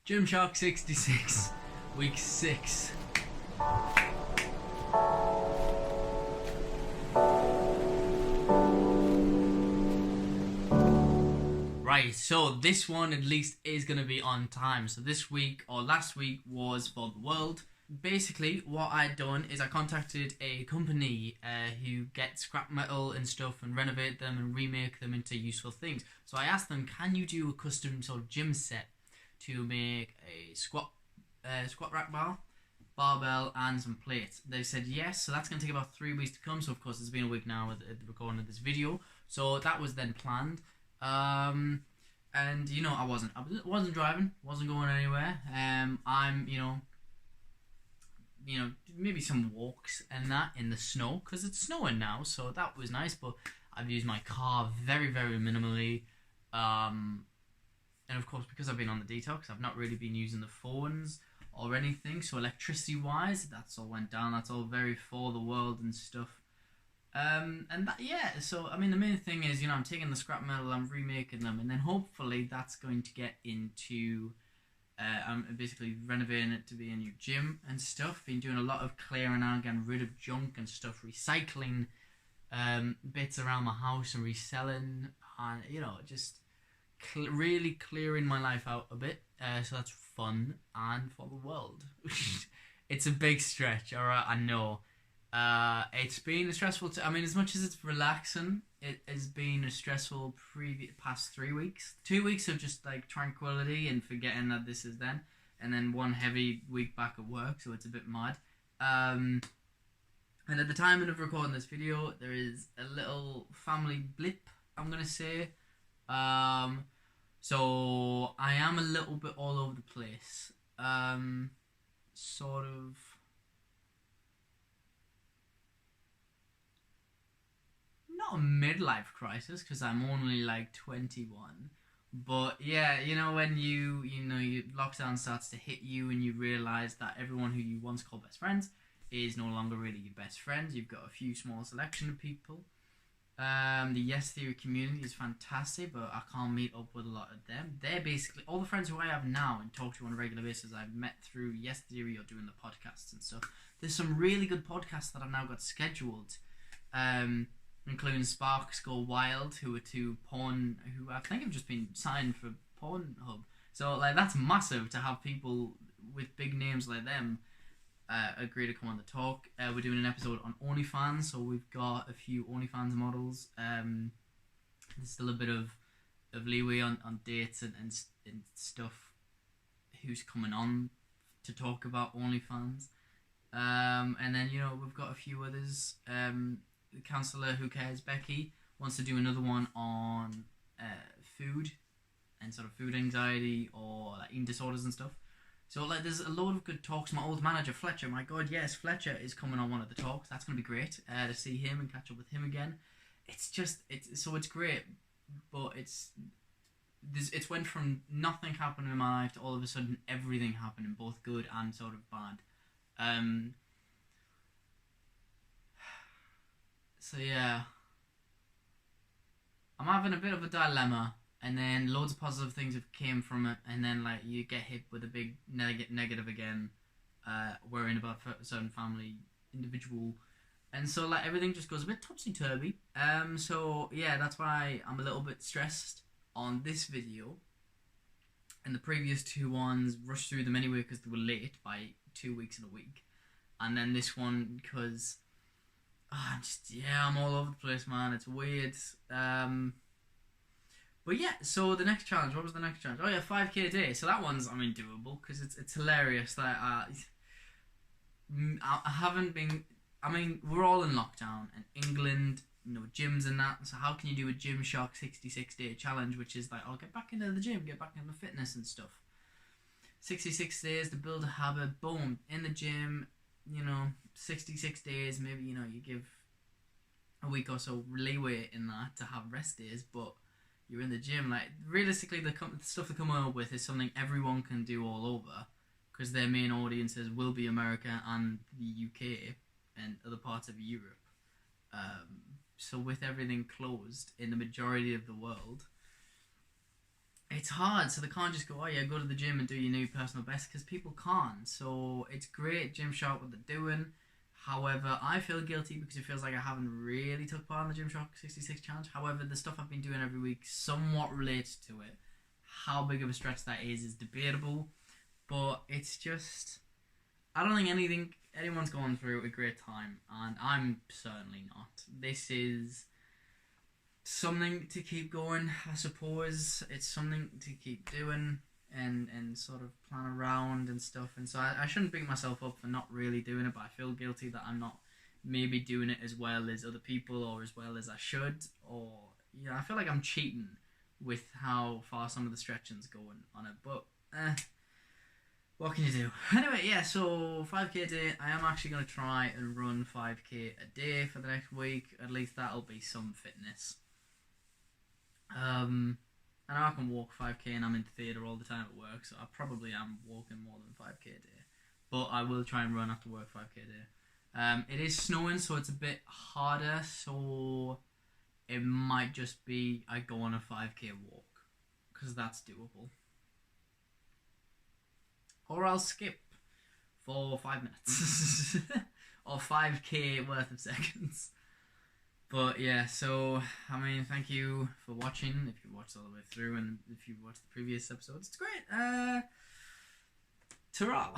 GymShark66, week 6. Right, so this one at least is going to be on time. So this week, or last week, was for the world. Basically, what I'd done is I contacted a company who get scrap metal and stuff and renovate them and remake them into useful things. So I asked them, can you do a custom sort of gym set to make a squat rack bar, barbell, and some plates? They said yes, so that's going to take about 3 weeks to come. So of course it's been a week now with the recording of this video. So that was then planned. And you know, I wasn't driving, wasn't going anywhere. I'm maybe some walks and that in the snow, because it's snowing now, so that was nice. But I've used my car very, very minimally. And of course, because I've been on the detox, I've not really been using the phones or anything. So electricity wise, that's all went down. That's all very for the world and stuff. And that, yeah, so I mean, the main thing is, I'm taking the scrap metal, I'm remaking them, and then hopefully that's going to get into I'm basically renovating it to be a new gym and stuff. Been doing a lot of clearing out, getting rid of junk and stuff, recycling bits around my house and reselling, and just really clearing my life out a bit. So that's fun and for the world. It's a big stretch, alright, I know. It's been a stressful as much as it's relaxing, it has been a stressful past 3 weeks. 2 weeks of just like tranquility and forgetting that this is then, and then one heavy week back at work, so it's a bit mad. And at the time of recording this video, there is a little family blip, I'm gonna say. So I am a little bit all over the place. Sort of. Not a midlife crisis, because I'm only like 21, but yeah, when you lockdown starts to hit you and you realize that everyone who you once called best friends is no longer really your best friends. You've got a few small selection of people. The Yes Theory community is fantastic, but I can't meet up with a lot of them. They're basically all the friends who I have now and talk to on a regular basis. I've met through Yes Theory or doing the podcasts and stuff. There's some really good podcasts that I've now got scheduled. Including Sparks Go Wild, who I think have just been signed for Pornhub. So like that's massive to have people with big names like them agree to come on the talk. We're doing an episode on OnlyFans, so we've got a few OnlyFans models. There's still a bit of leeway on dates and stuff. Who's coming on to talk about OnlyFans? And then we've got a few others. The counsellor who cares, Becky, wants to do another one on food and sort of food anxiety or like eating disorders and stuff. So like there's a load of good talks. My old manager Fletcher, my god, yes, Fletcher is coming on one of the talks. That's going to be great to see him and catch up with him again. It's great, but it's went from nothing happening in my life to all of a sudden everything happening, both good and sort of bad. So yeah, I'm having a bit of a dilemma, and then loads of positive things have came from it, and then like you get hit with a big negative again, worrying about a certain family individual, and so like everything just goes a bit topsy-turvy. So yeah, that's why I'm a little bit stressed on this video, and the previous two ones rushed through them anyway because they were late by 2 weeks and a week, and then this one because I'm all over the place, man. It's weird. But yeah, so the next challenge. What was the next challenge? Oh yeah, 5k a day. So that one's doable because it's hilarious. That I haven't been. We're all in lockdown, and England, gyms and that. So how can you do a GymShark66 day challenge, which is like, I'll get back into the gym, get back into fitness and stuff. 66 days to build a habit. Boom, in the gym. 66 days, maybe, you give a week or so leeway in that to have rest days, but you're in the gym. Like, realistically, the stuff they come up with is something everyone can do all over, because their main audiences will be America and the UK and other parts of Europe. So with everything closed in the majority of the world, it's hard, so they can't just go, oh yeah, go to the gym and do your new personal best, because people can't. So it's great, Gymshark, what they're doing. However, I feel guilty because it feels like I haven't really took part in the GymShark66 challenge. However, the stuff I've been doing every week somewhat relates to it. How big of a stretch that is debatable, but it's just, I don't think anyone's going through a great time, and I'm certainly not. This is something to keep going, I suppose. It's something to keep doing and sort of plan around and stuff. And so I shouldn't beat myself up for not really doing it, but I feel guilty that I'm not maybe doing it as well as other people or as well as I should. Or, I feel like I'm cheating with how far some of the stretching's going on it. But, what can you do? Anyway, yeah, so 5k a day. I am actually going to try and run 5k a day for the next week. At least that'll be some fitness. I know I can walk 5k and I'm in theatre all the time at work, so I probably am walking more than 5k a day. But I will try and run after work 5k a day. It is snowing, so it's a bit harder, so it might just be I go on a 5k walk, because that's doable. Or I'll skip for 5 minutes. Or 5k worth of seconds. But yeah, so, I mean, thank you for watching, if you watched all the way through, and if you watched the previous episodes, it's great. Ta-ra!